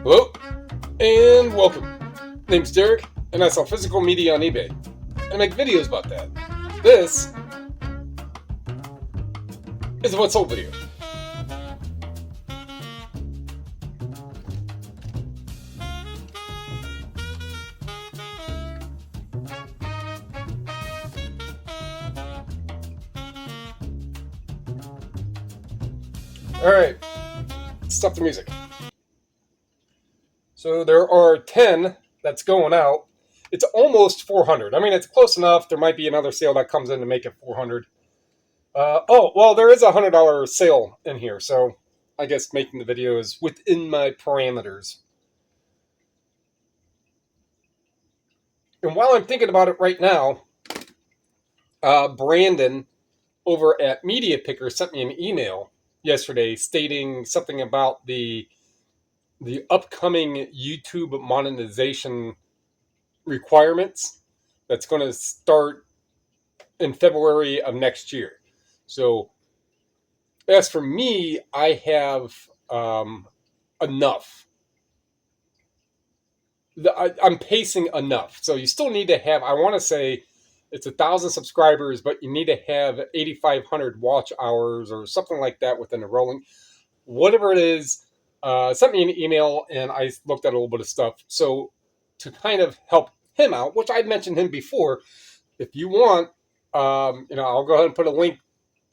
Hello, and welcome. Name's Derek, and I sell physical media on eBay. I make videos about that. This is a What Sold video. Alright, stop the music. So there are 10 that's going out. It's almost 400. I mean, it's close enough. There might be another sale that comes in to make it 400. Well, there is a $100 sale in here, so I guess making the video is within my parameters. And while I'm thinking about it right now, Brandon over at Media Picker sent me an email yesterday stating something about the upcoming YouTube monetization requirements that's going to start in February of next year. So as for me, I have enough. I'm pacing enough. So you still need to have, I want to say it's 1,000 subscribers, but you need to have 8,500 watch hours or something like that within the rolling. Whatever it is, sent me an email and I looked at a little bit of stuff. So to kind of help him out, which I'd mentioned him before, if you want, I'll go ahead and put a link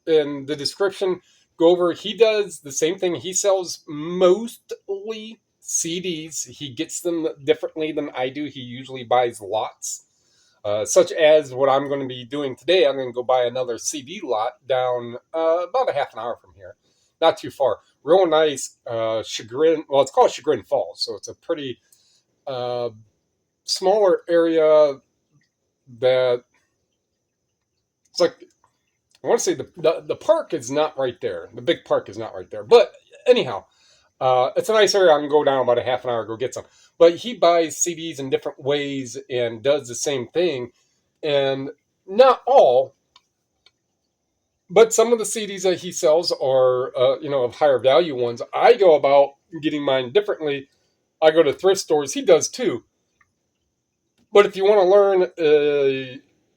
in the description. Go over. He does the same thing. He sells mostly CDs. He gets them differently than I do. He usually buys lots, such as what I'm going to be doing today. I'm going to go buy another CD lot down about a half an hour from here. Not too far. Real nice Chagrin. Well, it's called Chagrin Falls, so it's a pretty smaller area that it's like, I want to say the park is not right there. The big park is not right there. But anyhow, it's a nice area. I can go down about a half an hour, go get some. But he buys CDs in different ways and does the same thing. And not all, but some of the CDs that he sells are, of higher value ones. I go about getting mine differently. I go to thrift stores. He does too. But if you want to learn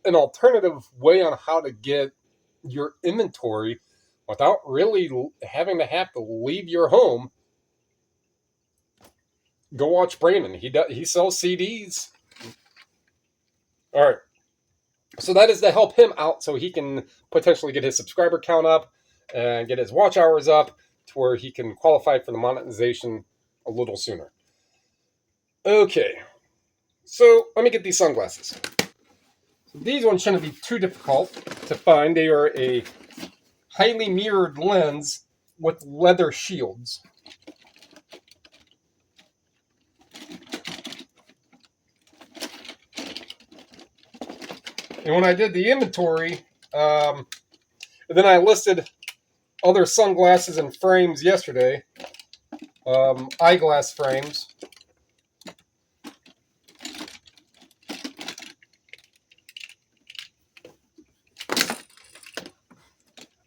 an alternative way on how to get your inventory without really having to leave your home, go watch Brandon. He sells CDs. All right. So that is to help him out so he can potentially get his subscriber count up and get his watch hours up to where he can qualify for the monetization a little sooner. Okay. So let me get these sunglasses. These ones shouldn't be too difficult to find. They are a highly mirrored lens with leather shields. And when I did the inventory, then I listed other sunglasses and frames yesterday, eyeglass frames.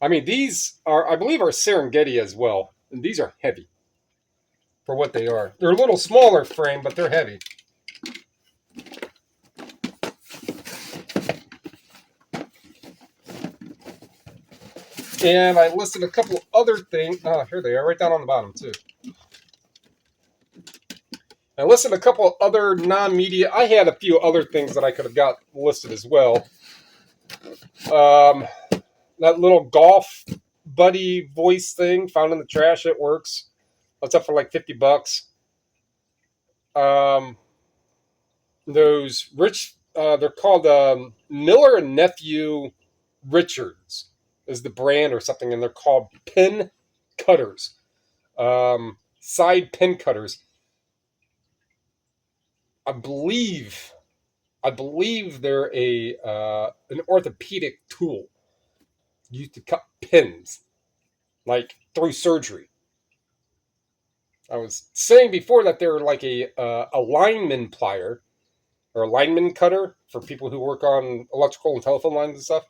I mean, these are, I believe, are Serengeti as well. And these are heavy for what they are. They're a little smaller frame, but they're heavy. And I listed a couple other things. Oh, here they are, right down on the bottom, too. I listed a couple other non-media. I had a few other things that I could have got listed as well. That little golf buddy voice thing found in the trash, it works. That's up for like $50. Those rich, they're called Miller and Nephew Richards is the brand or something, and they're called pin cutters, side pin cutters. I believe they're an orthopedic tool used to cut pins, like through surgery. I was saying before that they're like a lineman plier or a lineman cutter for people who work on electrical and telephone lines and stuff.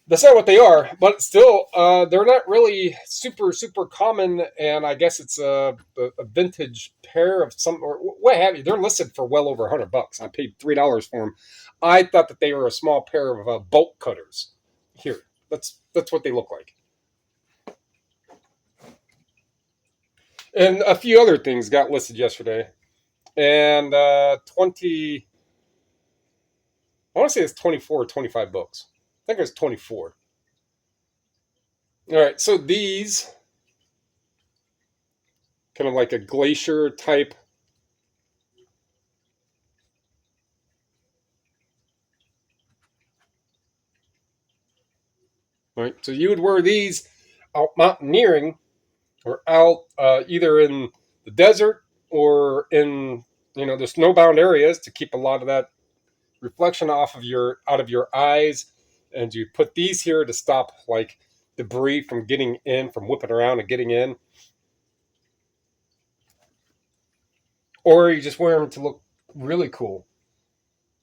That's not what they are, but still, they're not really super common. And I guess it's a vintage pair of some or what have you. They're listed for well over $100. I paid $3 for them. I thought that they were a small pair of bolt cutters. Here, that's what they look like. And a few other things got listed yesterday. And 20, I want to say it's 24 or 25 bucks. I think it was 24. All right, so these kind of like a glacier type. Right, so you would wear these out mountaineering or out either in the desert or in the snowbound areas to keep a lot of that reflection out of your eyes. And you put these here to stop like debris from getting in, from whipping around and getting in. Or you just wear them to look really cool.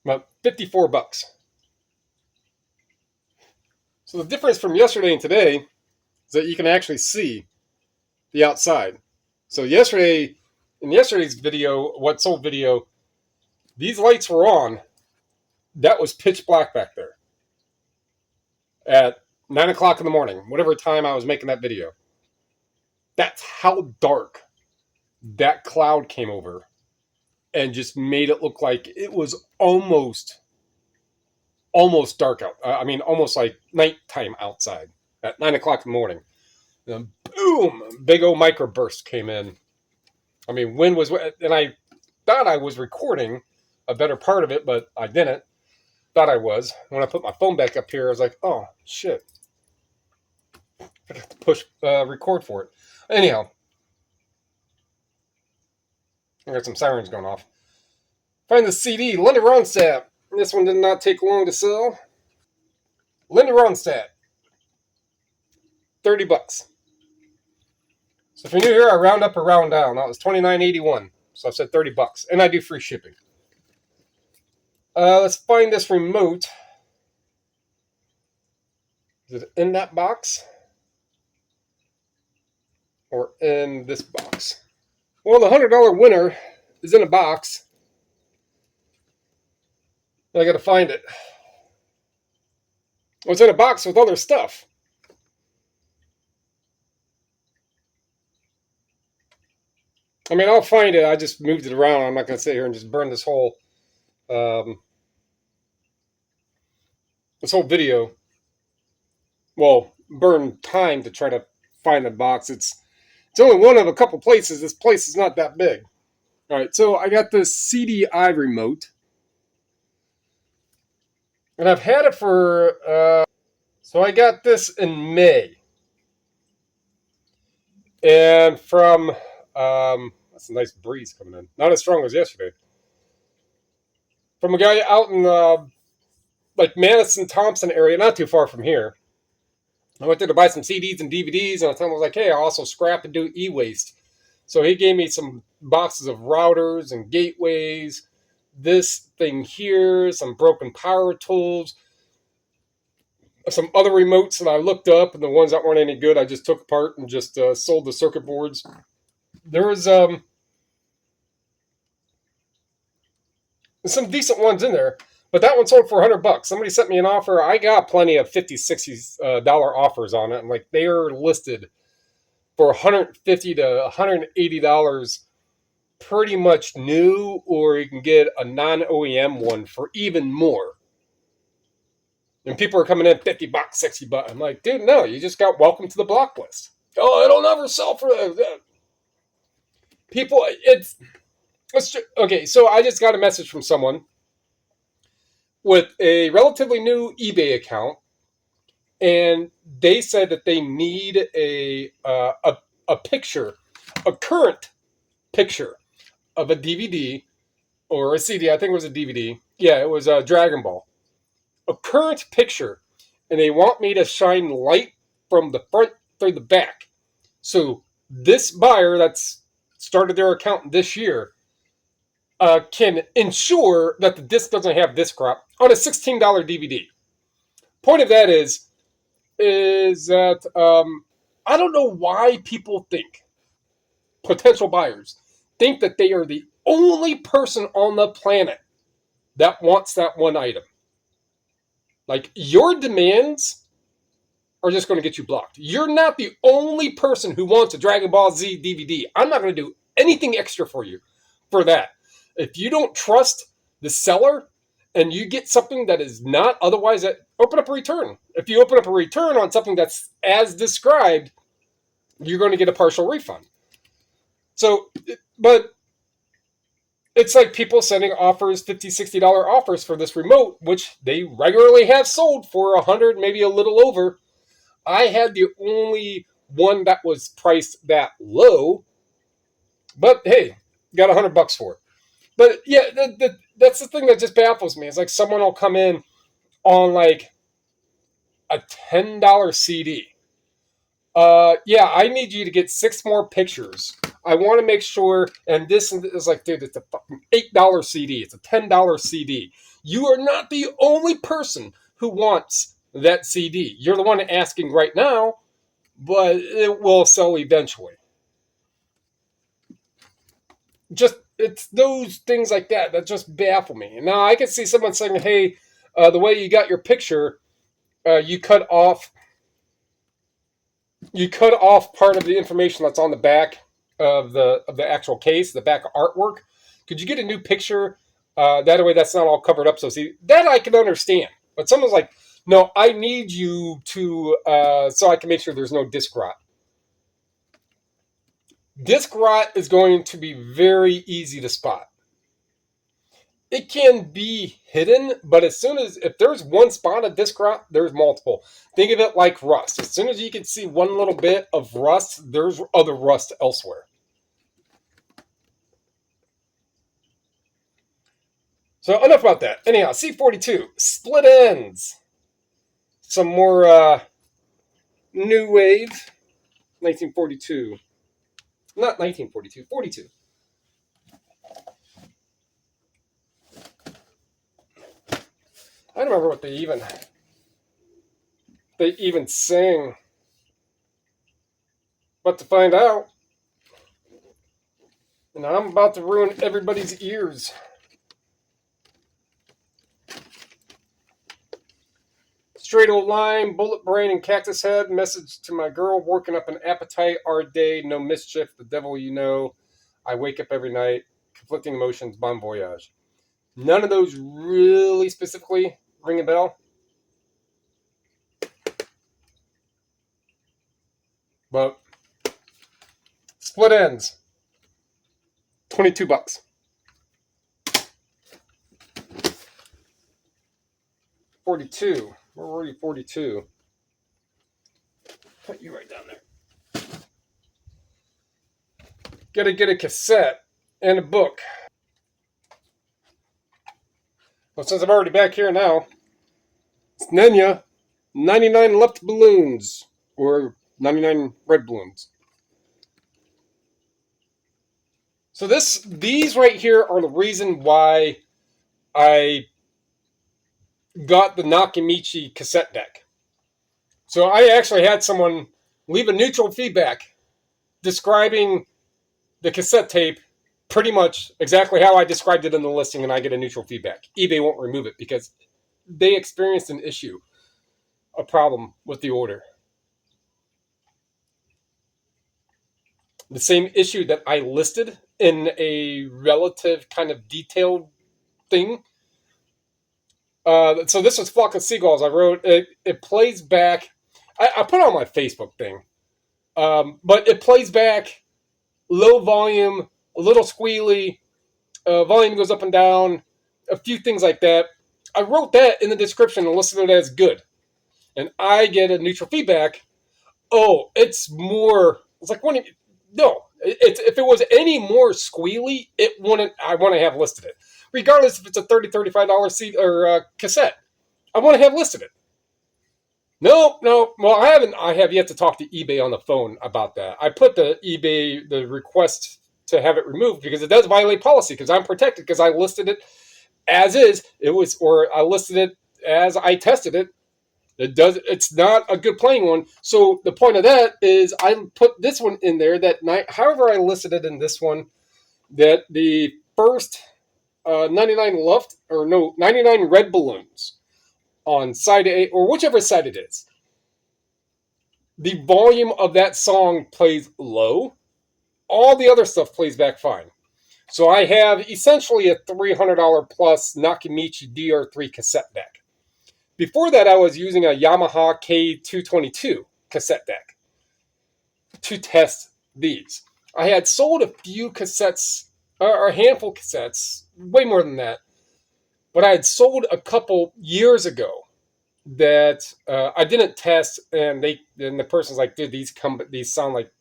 About 54 bucks. So the difference from yesterday and today is that you can actually see the outside. So in yesterday's video, What's Sold video, these lights were on. That was pitch black back there at 9 o'clock in the morning, whatever time I was making that video. That's how dark that cloud came over and just made it look like it was almost dark out. I mean, almost like nighttime outside at 9 o'clock in the morning. And then boom, big old microburst came in. I mean, wind was, and I thought I was recording a better part of it, but I didn't. Thought I was. When I put my phone back up here, I was like, oh, shit. I forgot to push record for it. Anyhow, I got some sirens going off. Find the CD, Linda Ronstadt. This one did not take long to sell. Linda Ronstadt. 30 bucks. So if you're new here, I round up or round down. That was $29.81. So I said 30 bucks. And I do free shipping. Let's find this remote. Is it in that box? Or in this box? Well, the $100 winner is in a box. I got to find it. Well, it's in a box with other stuff. I mean, I'll find it. I just moved it around. I'm not going to sit here and just burn this whole video. Well, burn time to try to find the box. It's only one of a couple places. This place is not that big. All right, so I got this CDI remote. And I've had it for, so I got this in May. And from, that's a nice breeze coming in. Not as strong as yesterday. From a guy out in, like Madison, Thompson area, not too far from here. I went there to buy some CDs and DVDs, and I told him, I was like, hey, I also scrap and do e-waste. So he gave me some boxes of routers and gateways, this thing here, some broken power tools, some other remotes that I looked up, and the ones that weren't any good, I just took apart and just sold the circuit boards. There was some decent ones in there, but that one sold for $100. Somebody sent me an offer. I got plenty of $50, $60 offers on it. And like they are listed for $150 to $180 pretty much new, or you can get a non-OEM one for even more. And people are coming in $50, $60. I'm like, dude, no, you just got welcome to the block list. Oh, it'll never sell for that. People, okay, so I just got a message from someone with a relatively new eBay account, and they said that they need a picture, a current picture of a DVD or a CD. I think it was a DVD. Yeah, it was a Dragon Ball. A current picture, and they want me to shine light from the front through the back. So this buyer that's started their account this year can ensure that the disc doesn't have disc crop on a $16 DVD. Point of that is, is that I don't know why people think, potential buyers, think that they are the only person on the planet that wants that one item. Like, your demands are just going to get you blocked. You're not the only person who wants a Dragon Ball Z DVD. I'm not going to do anything extra for you for that. If you don't trust the seller and you get something that is not otherwise, open up a return. If you open up a return on something that's as described, you're going to get a partial refund. So, but it's like people sending offers, $50, $60 offers for this remote, which they regularly have sold for $100, maybe a little over. I had the only one that was priced that low, but hey, got $100 for it. But yeah, that's the thing that just baffles me. It's like someone will come in on like a $10 CD. Yeah, I need you to get 6 more pictures. I want to make sure, and this is like, dude, it's a fucking $8 CD. It's a $10 CD. You are not the only person who wants that CD. You're the one asking right now, but it will sell eventually. Just, it's those things like that just baffle me. Now, I can see someone saying, hey, the way you got your picture, you cut off part of the information that's on the back of the actual case, the back artwork. Could you get a new picture? That way that's not all covered up. So see, that I can understand. But someone's like, no, I need you to, so I can make sure there's no disc rot. Disc rot is going to be very easy to spot. It can be hidden, but if there's one spot of disc rot, there's multiple. Think of it like rust. As soon as you can see one little bit of rust, there's other rust elsewhere. So enough about that. Anyhow, C42, split ends. Some more new wave, 1942. Not 1942, 42. I don't remember what they even sing. But to find out, and I'm about to ruin everybody's ears. Straight old line, bullet brain, and cactus head. Message to my girl, working up an appetite, our day, no mischief, the devil you know. I wake up every night, conflicting emotions, bon voyage. None of those really specifically ring a bell. But split ends, $22. $42. Where were you? 42. Put you right down there. Gotta get a cassette and a book. Well, since I'm already back here now, it's Nenya, 99 left balloons, or 99 red balloons. So these right here are the reason why I got the Nakamichi cassette deck. So I actually had someone leave a neutral feedback describing the cassette tape pretty much exactly how I described it in the listing, and I get a neutral feedback. eBay won't remove it because they experienced a problem with the order. The same issue that I listed in a relative kind of detailed thing. So this was Flock of Seagulls. I wrote, it plays back. I put it on my Facebook thing. But it plays back low volume, a little squealy, volume goes up and down, a few things like that. I wrote that in the description and listed it as good. And I get a neutral feedback. Oh, it's more, it's like, no, if it was any more squealy, I want to have listed it. Regardless if it's a $30, $35 cassette. I want to have listed it. No. Well, I have yet to talk to eBay on the phone about that. I put the request to have it removed because it does violate policy because I'm protected because I listed it as is. I listed it as I tested it It's not a good playing one. So the point of that is I put this one in there that night. However, I listed it in this one that the first 99 left or no 99 red balloons on side A or whichever side it is. The volume of that song plays low. All the other stuff plays back fine. So I have essentially a $300 plus Nakamichi DR3 cassette deck. Before that, I was using a Yamaha K222 cassette deck to test these. I had sold a few cassettes, or a handful of cassettes, way more than that, but I had sold a couple years ago that I didn't test, and the person's like, dude, these sound like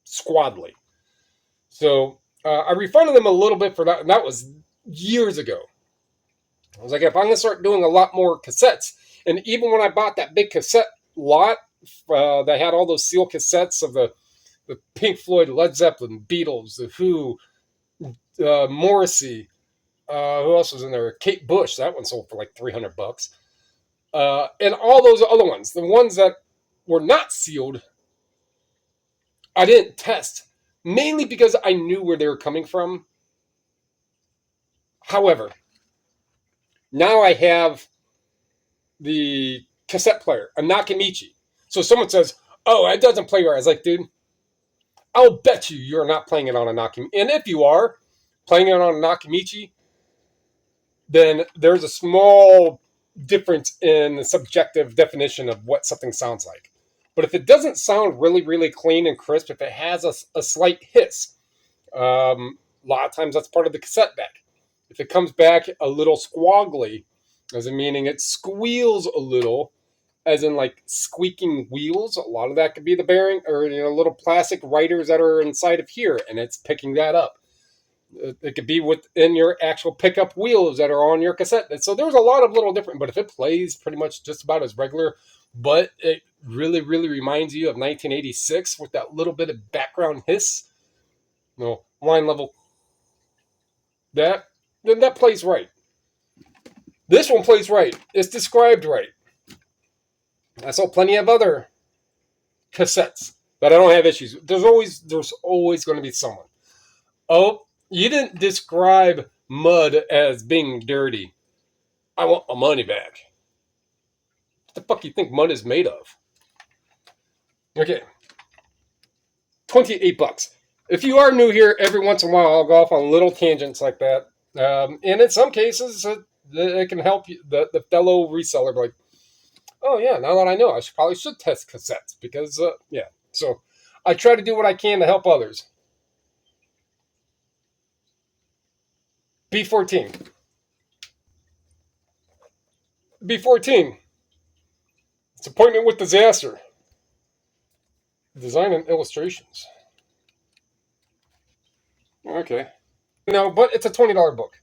squadly. So I refunded them a little bit for that, and that was years ago. I was like, if I'm going to start doing a lot more cassettes, and even when I bought that big cassette lot that had all those seal cassettes of the Pink Floyd, Led Zeppelin, Beatles, The Who, Morrissey, who else was in there? Kate Bush, that one sold for like $300. And all those other ones, the ones that were not sealed, I didn't test, mainly because I knew where they were coming from. However, now I have the cassette player, a Nakamichi. So someone says, oh, it doesn't play right. I was like, dude, I'll bet you're not playing it on a Nakamichi. And if you are playing it on a Nakamichi, then there's a small difference in the subjective definition of what something sounds like. But if it doesn't sound really, really clean and crisp, if it has a slight hiss, a lot of times that's part of the cassette deck. If it comes back a little squaggly, as in meaning it squeals a little, as in like squeaking wheels, a lot of that could be the bearing or little plastic writers that are inside of here, and it's picking that up. It could be within your actual pickup wheels that are on your cassette. So there's a lot of little different, but if it plays pretty much just about as regular, but it really, really reminds you of 1986 with that little bit of background hiss, line level, then that plays right. This one plays right. It's described right. I saw plenty of other cassettes that I don't have issues with. There's always going to be someone. Oh, you didn't describe mud as being dirty. I want my money back. What the fuck you think mud is made of? Okay. $28. If you are new here, every once in a while I'll go off on little tangents like that. And in some cases, it can help you, the fellow reseller, like, oh yeah, now that I know, I probably should test cassettes because, yeah. So I try to do what I can to help others. B14. B14. It's appointment with disaster. Design and illustrations. Okay. No, but it's a $20 book.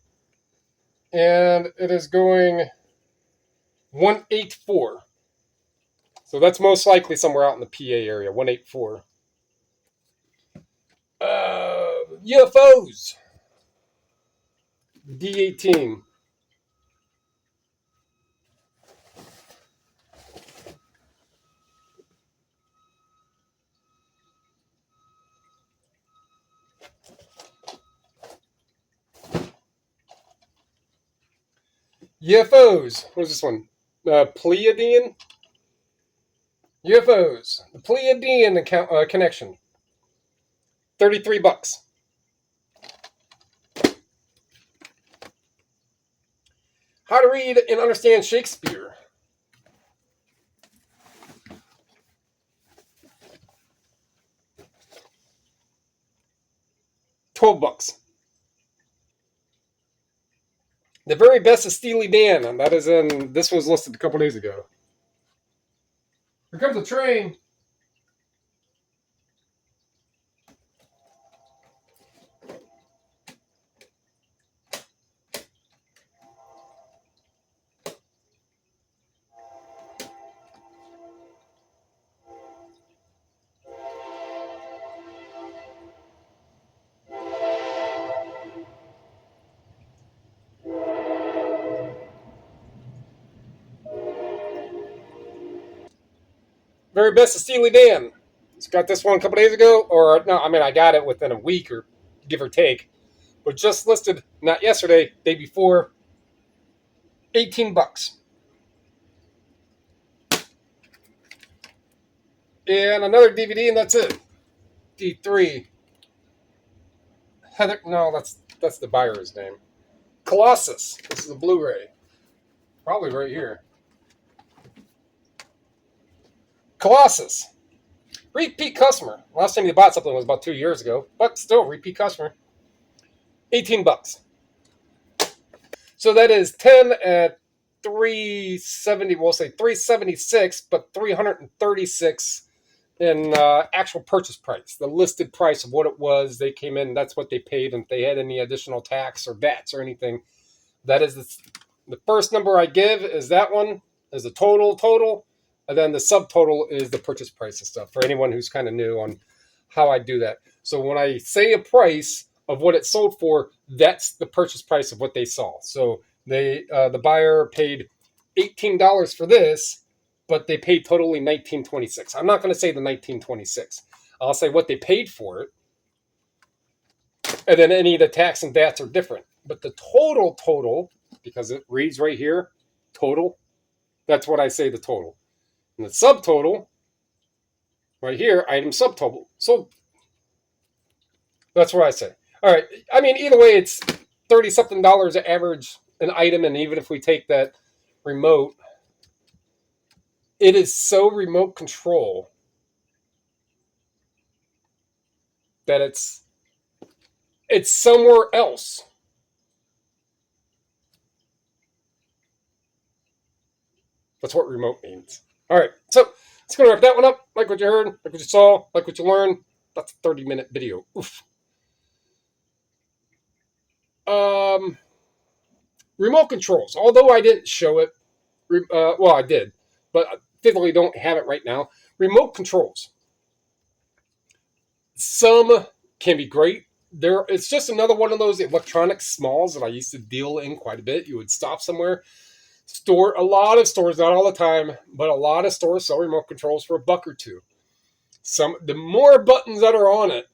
And it is going 184. So that's most likely somewhere out in the PA area, 184. UFOs. D18. UFOs. What is this one? Pleiadian? UFOs. The Pleiadian connection. $33. How to read and understand Shakespeare. $12. The very best of Steely Dan, and that is in. This was listed a couple days ago. Here comes a train. Very best of Steely Dan. Just got this one a couple days ago, or no, I mean I got it within a week or give or take, but just listed not yesterday, day before, $18. And another DVD, and that's it. D3. Heather, no, that's the buyer's name. Colossus. This is a Blu-ray. Probably right here. Colossus. Repeat customer. Last time you bought something was about 2 years ago, but still repeat customer. $18. So that is 10 at 370. We'll say 376, but 336 in actual purchase price. The listed price of what it was. They came in. That's what they paid. And if they had any additional tax or VATs or anything, that is the first number I give is that one is the total. And then the subtotal is the purchase price and stuff for anyone who's kind of new on how I do that. So when I say a price of what it sold for, that's the purchase price of what they saw. So the buyer paid $18 for this, but they paid totally $19.26. I'm not going to say the $19.26. I'll say what they paid for it. And then any of the tax and VATs are different. But the total, because it reads right here, total, that's what I say the total. And the subtotal, right here, item subtotal. So that's what I say. All right. I mean, either way, it's $30-something average an item. And even if we take that remote, it is so remote control that it's somewhere else. That's what remote means. All right, so let's go wrap that one up. Like what you heard, like what you saw, like what you learned. That's a 30-minute video. Oof. Remote controls. Although I didn't show it, well, I did, but I physically don't have it right now. Remote controls. Some can be great. It's just another one of those electronic smalls that I used to deal in quite a bit. You would stop somewhere. A lot of stores, not all the time, but a lot of stores sell remote controls for $1 or $2. The more buttons that are on it,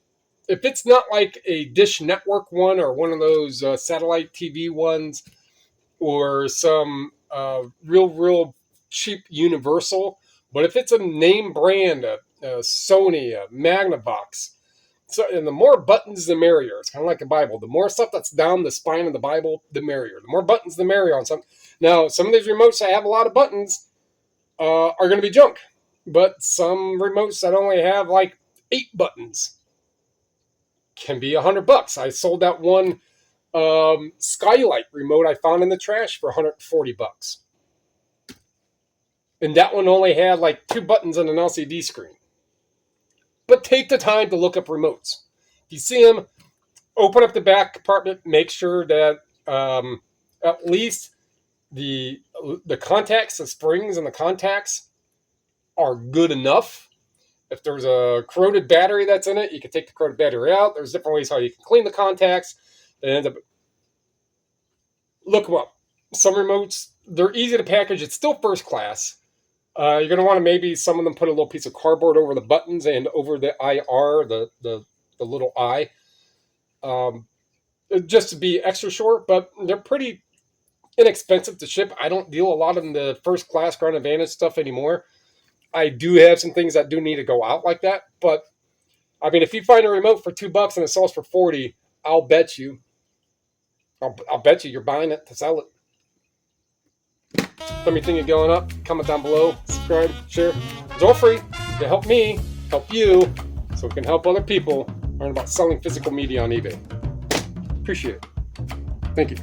if it's not like a Dish Network one or one of those satellite TV ones or some real cheap Universal, but if it's a name brand, a Sony, a Magnavox, and the more buttons, the merrier. It's kind of like a Bible. The more stuff that's down the spine of the Bible, the merrier. The more buttons, the merrier on something. Now, some of these remotes that have a lot of buttons are going to be junk. But some remotes that only have like 8 buttons can be $100. I sold that one Skylight remote I found in the trash for $140. And that one only had like 2 buttons on an LCD screen. But take the time to look up remotes. If you see them, open up the back compartment. Make sure that at least the contacts, the springs and the contacts are good enough. If there's a corroded battery that's in it, you can take the corroded battery out. There's different ways how you can clean the contacts. Look them up. Some remotes, they're easy to package. It's still first class. You're going to want to maybe some of them put a little piece of cardboard over the buttons and over the IR, the little eye, just to be extra short, but they're pretty inexpensive to ship. I don't deal a lot in the first class Ground Advantage stuff anymore. I do have some things that do need to go out like that, but I mean, if you find a remote for $2 and it sells for $40, I'll bet you you're buying it to sell it. Let me think you're going up. Comment down below. Subscribe, share. It's all free to help me help you so we can help other people learn about selling physical media on eBay. Appreciate it. Thank you.